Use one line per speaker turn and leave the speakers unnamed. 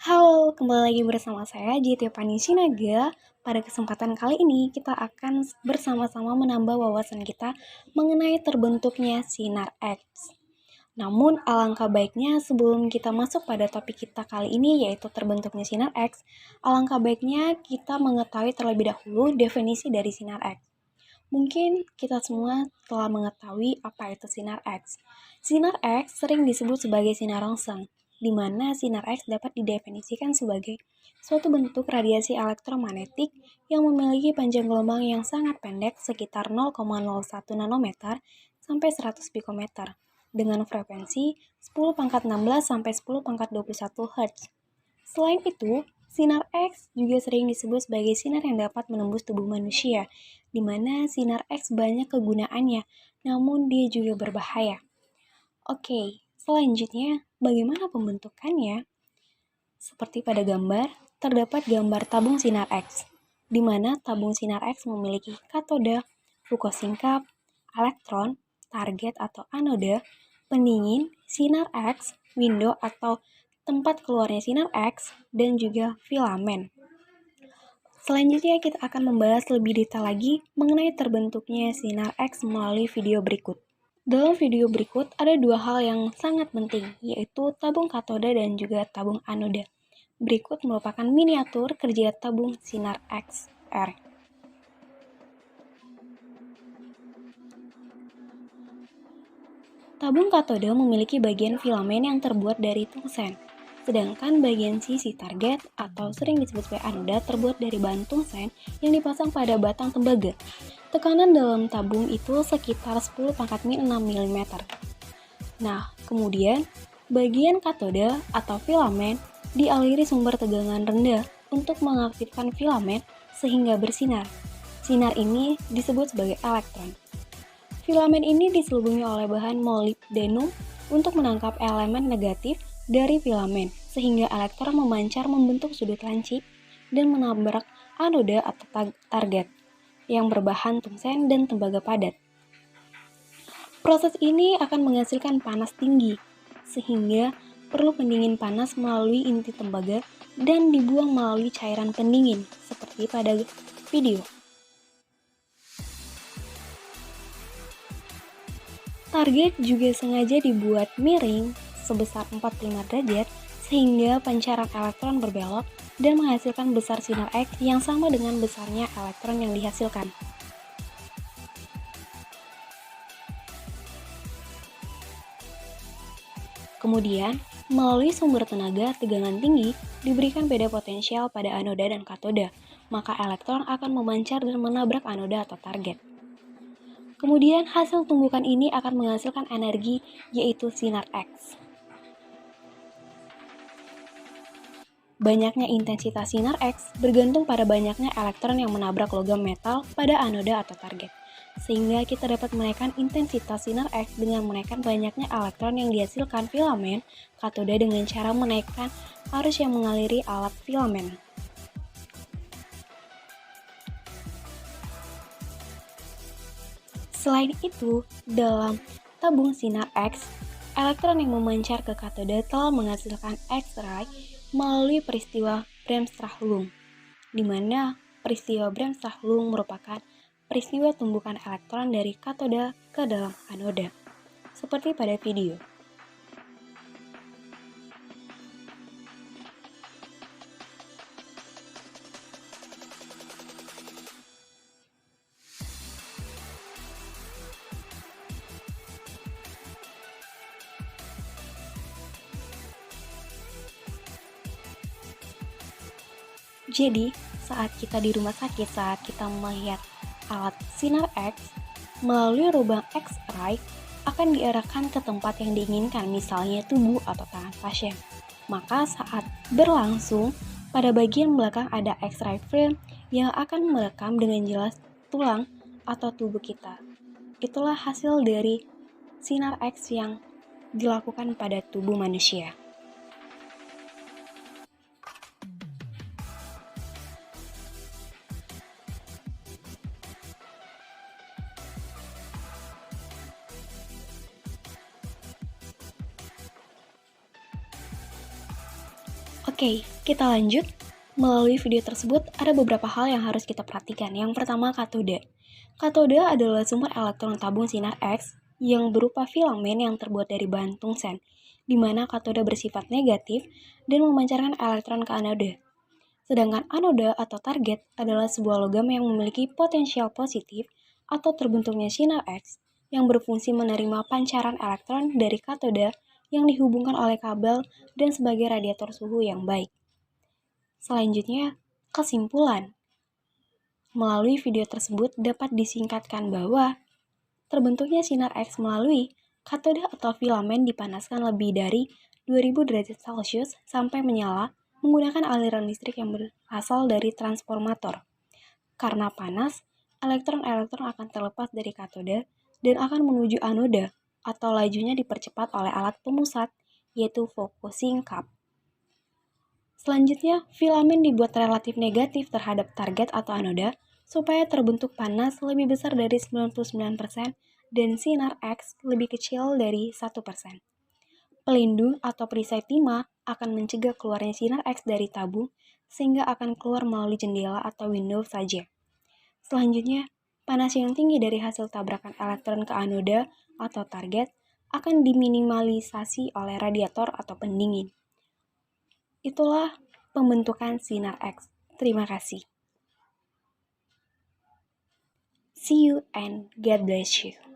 Halo, kembali lagi bersama saya Jityapani Sinaga. Pada kesempatan kali ini kita akan bersama-sama menambah wawasan kita mengenai terbentuknya sinar X. Namun alangkah baiknya sebelum kita masuk pada topik kita kali ini yaitu terbentuknya sinar X, alangkah baiknya kita mengetahui terlebih dahulu definisi dari sinar X. Mungkin kita semua telah mengetahui apa itu sinar X. Sinar X sering disebut sebagai sinar rongseng, di mana sinar X dapat didefinisikan sebagai suatu bentuk radiasi elektromagnetik yang memiliki panjang gelombang yang sangat pendek sekitar 0,01 nanometer sampai 100 pikometer dengan frekuensi 10 pangkat 16 sampai 10 pangkat 21 Hz. Selain itu, sinar X juga sering disebut sebagai sinar yang dapat menembus tubuh manusia, di mana sinar X banyak kegunaannya, namun dia juga berbahaya. Oke, selanjutnya bagaimana pembentukannya? Seperti pada gambar, terdapat gambar tabung sinar X, di mana tabung sinar X memiliki katoda, fukosingkap, elektron, target atau anoda, pendingin, sinar X, window atau tempat keluarnya sinar X, dan juga filamen. Selanjutnya kita akan membahas lebih detail lagi mengenai terbentuknya sinar X melalui video berikut. Dalam video berikut ada dua hal yang sangat penting, yaitu tabung katoda dan juga tabung anoda. Berikut merupakan miniatur kerja tabung sinar XR. Tabung katoda memiliki bagian filamen yang terbuat dari tungsten, sedangkan bagian sisi target atau sering disebut sebagai anoda terbuat dari bahan tungsten yang dipasang pada batang tembaga. Tekanan dalam tabung itu sekitar 10 pangkat min 6 mm. Nah, kemudian bagian katoda atau filamen dialiri sumber tegangan rendah untuk mengaktifkan filamen sehingga bersinar. Sinar ini disebut sebagai elektron. Filamen ini diselubungi oleh bahan molybdenum untuk menangkap elemen negatif dari filamen, sehingga elektron memancar membentuk sudut lancip dan menabrak anoda atau target yang berbahan tungsten dan tembaga padat. Proses ini akan menghasilkan panas tinggi, sehingga perlu pendingin panas melalui inti tembaga dan dibuang melalui cairan pendingin, seperti pada video. Target juga sengaja dibuat miring sebesar 45 derajat sehingga pancaran elektron berbelok dan menghasilkan besar sinar X yang sama dengan besarnya elektron yang dihasilkan. Kemudian, melalui sumber tenaga tegangan tinggi diberikan beda potensial pada anoda dan katoda, maka elektron akan memancar dan menabrak anoda atau target. Kemudian hasil tumbukan ini akan menghasilkan energi yaitu sinar X. Banyaknya intensitas sinar X bergantung pada banyaknya elektron yang menabrak logam metal pada anoda atau target. Sehingga kita dapat menaikkan intensitas sinar X dengan menaikkan banyaknya elektron yang dihasilkan filamen katoda dengan cara menaikkan arus yang mengaliri alat filamen. Selain itu, dalam tabung sinar X, elektron yang memancar ke katoda telah menghasilkan X-ray melalui peristiwa Bremsstrahlung, di mana peristiwa Bremsstrahlung merupakan peristiwa tumbukan elektron dari katoda ke dalam anoda, seperti pada video. Jadi, saat kita di rumah sakit, saat kita melihat alat sinar X, melalui lubang X-ray akan diarahkan ke tempat yang diinginkan, misalnya tubuh atau tangan pasien. Maka saat berlangsung, pada bagian belakang ada X-ray film yang akan merekam dengan jelas tulang atau tubuh kita. Itulah hasil dari sinar X yang dilakukan pada tubuh manusia. Oke, kita lanjut. Melalui video tersebut, ada beberapa hal yang harus kita perhatikan. Yang pertama, katode. Katode adalah sumber elektron tabung sinar X yang berupa filamen yang terbuat dari bahan tungsten, di mana katode bersifat negatif dan memancarkan elektron ke anode. Sedangkan anoda atau target adalah sebuah logam yang memiliki potensial positif atau terbentuknya sinar X yang berfungsi menerima pancaran elektron dari katoda yang dihubungkan oleh kabel dan sebagai radiator suhu yang baik. Selanjutnya, kesimpulan. Melalui video tersebut dapat disingkatkan bahwa terbentuknya sinar X melalui katoda atau filamen dipanaskan lebih dari 2000 derajat Celcius sampai menyala menggunakan aliran listrik yang berasal dari transformator. Karena panas, elektron-elektron akan terlepas dari katoda dan akan menuju anoda atau lajunya dipercepat oleh alat pemusat, yaitu focusing cup. Selanjutnya, filamen dibuat relatif negatif terhadap target atau anoda supaya terbentuk panas lebih besar dari 99% dan sinar X lebih kecil dari 1%. Pelindung atau perisai timah akan mencegah keluarnya sinar X dari tabung sehingga akan keluar melalui jendela atau window saja. Selanjutnya, panas yang tinggi dari hasil tabrakan elektron ke anoda atau target akan diminimalisasi oleh radiator atau pendingin. Itulah pembentukan sinar X. Terima kasih. See you and God bless you.